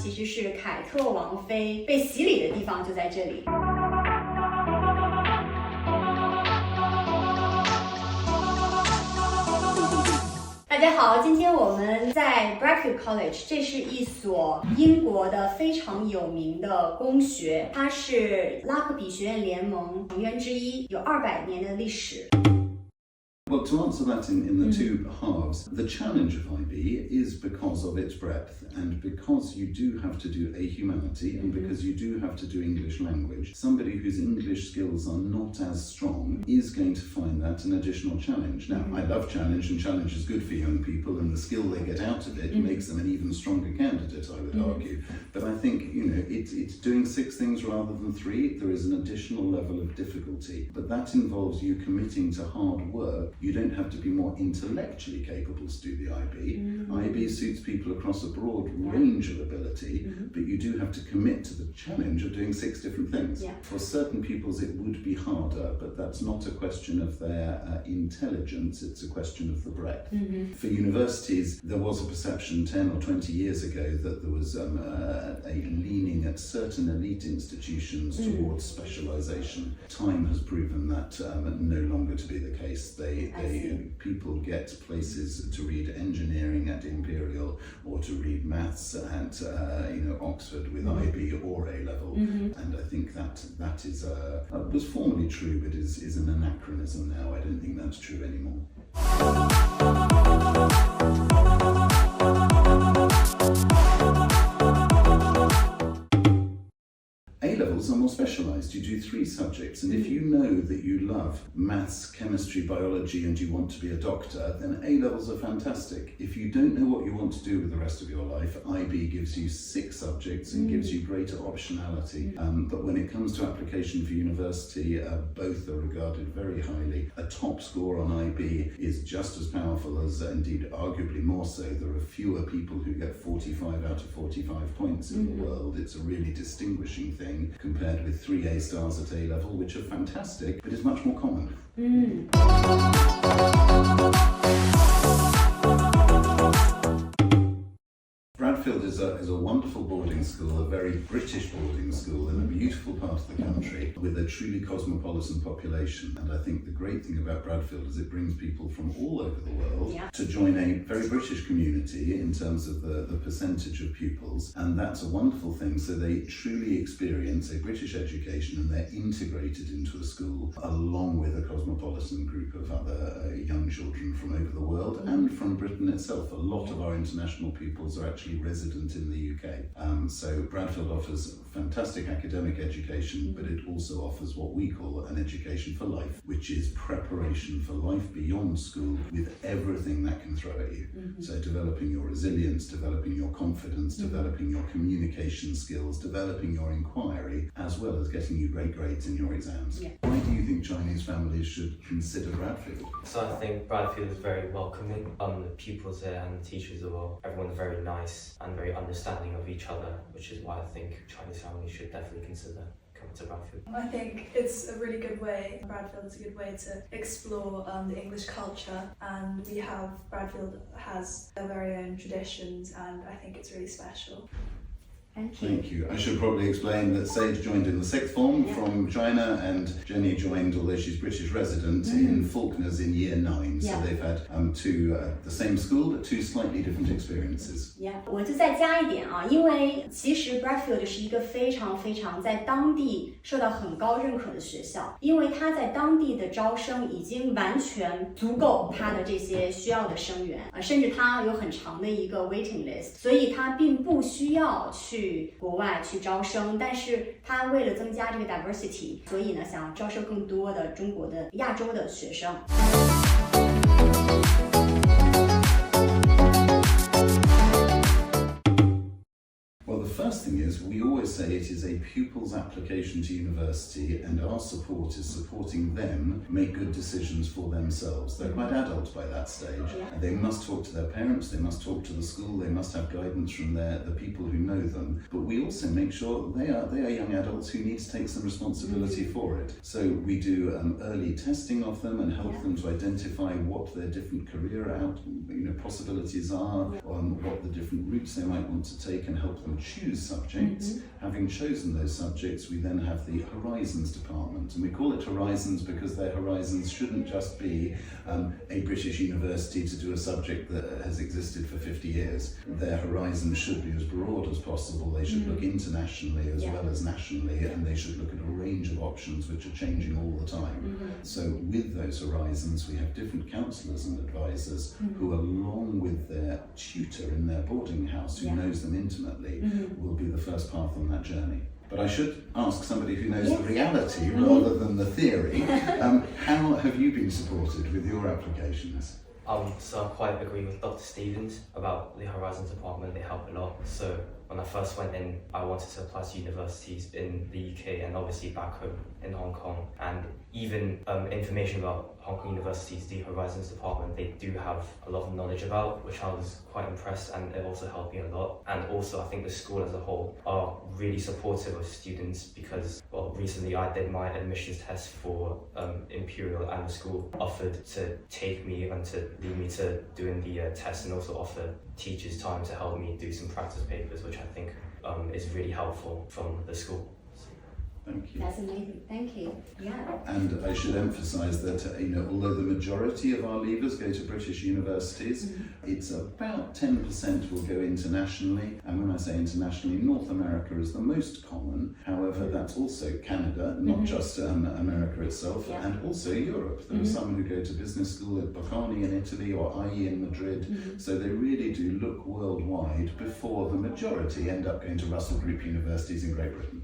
其实是凯特王妃被洗礼的地方就在这里。大家好，今天我们在 Bradfield College， 这是一所英国的非常有名的公学，它是拉克比学院联盟成员之一，有200年的历史。Well, to answer that in the two halves, the challenge of IB is because of its breadth and because you do have to do a humanity and because you do have to do English language. Somebody whose English skills are not as strong is going to find that an additional challenge. Now, I love challenge and challenge is good for young people and the skill they get out of it makes them an even stronger candidate, I would argue. But I think, it's doing 6 things rather than 3. There is an additional level of difficulty, but that involves you committing to hard work. You don't have to be more intellectually capable to do the IB. IB suits people across a broad range of ability, but you do have to commit to the challenge of doing 6 different things. For certain pupils it would be harder, but that's not a question of their intelligence, it's a question of the breadth. For universities, there was a perception 10 or 20 years ago that there was a leaning at certain elite institutions towards specialisation. Time has proven that no longer to be the case. People get places to read engineering at Imperial or to read maths at Oxford with IB or A level, and I think that is was formerly true but is an anachronism now. I don't think that's true anymore. A-levels are more specialised. You do 3 subjects, and if you know that you love maths, chemistry, biology and you want to be a doctor, then A-levels are fantastic. If you don't know what you want to do with the rest of your life, IB gives you 6 subjects and gives you greater optionality. But when it comes to application for university, both are regarded very highly. A top score on IB is just as powerful as, indeed arguably more so. There are fewer people who get 45 out of 45 points in the world. It's a really distinguishing thing compared with 3 A stars at A level, which are fantastic, but is much more common. Bradfield is a wonderful boarding school, a very British boarding school in a beautiful part of the country with a truly cosmopolitan population. And I think the great thing about Bradfield is it brings people from all over the world to join a very British community in terms of the percentage of pupils. And that's a wonderful thing. So they truly experience a British education and they're integrated into a school along with a cosmopolitan group of other young children from over the world and from Britain itself. A lot of our international pupils are actually resident in the UK. So Bradfield offers fantastic academic education, but it also offers what we call an education for life, which is preparation for life beyond school with everything that can throw at you. So developing your resilience, developing your confidence, developing your communication skills, developing your inquiry, as well as getting you great grades in your exams. Why do you think Chinese families should consider Bradfield? So I think Bradfield is very welcoming. The pupils there and the teachers as well. Everyone's very nice and very understanding of each other, which is why I think Chinese families should definitely consider coming to Bradfield. I think it's a really good way. Bradfield is a good way to explore the English culture, and Bradfield has their very own traditions, and I think it's really special. Thank you. I should probably explain that Sage joined in the 6th form from China, and Jenny joined, although she's British resident, in Faulkner's in year 9. So they've had 2 the same school, but 2 slightly different experiences. 我就再加一点啊，因为其实 Bradfield 是一个非常在当地受到很高认可的学校，因为它在当地的招生已经完全足够它的这些需要的生源，甚至它有很长的一个 waiting list， 所以它并不需要去国外去招生，但是它为了增加这个 diversity， 所以呢想招收更多的中国的亚洲的学生。The first thing is, we always say it is a pupil's application to university, and our support is supporting them make good decisions for themselves. They're quite adult by that stage. And they must talk to their parents, they must talk to the school, they must have guidance from the people who know them. But we also make sure they are young adults who need to take some responsibility for it. So we do early testing of them and help them to identify what their different career possibilities are, what the different routes they might want to take, and help them choose choose subjects. Having chosen those subjects, we then have the Horizons department, and we call it Horizons because their horizons shouldn't just be a British university to do a subject that has existed for 50 years. Their horizons should be as broad as possible. They should look internationally as well as nationally, and they should look at a range of options which are changing all the time. So with those horizons, we have different counsellors and advisors who, along with their tutor in their boarding house who knows them intimately, will be the first path on that journey. But I should ask somebody who knows the reality rather than the theory, how have you been supported with your applications? So I quite agree with Dr. Stevens about the Horizons department. They help a lot. So when I first went in, I wanted to apply to universities in the UK and obviously back home in Hong Kong. And even information about Hong Kong universities, the Horizons department, they do have a lot of knowledge about, which I was quite impressed, and it also helped me a lot. And also I think the school as a whole are really supportive of students because, well, recently I did my admissions test for Imperial, and the school offered to take me and to lead me to doing the test, and also offer teachers time to help me do some practice papers, which I think is really helpful from the school. Thank you. That's amazing. Thank you. Yeah. And I should emphasise that although the majority of our leavers go to British universities, it's about 10% will go internationally. And when I say internationally, North America is the most common. However, that's also Canada, not just America itself, and also Europe. There are some who go to business school at Bocconi in Italy or IE in Madrid. So they really do look worldwide before the majority end up going to Russell Group universities in Great Britain.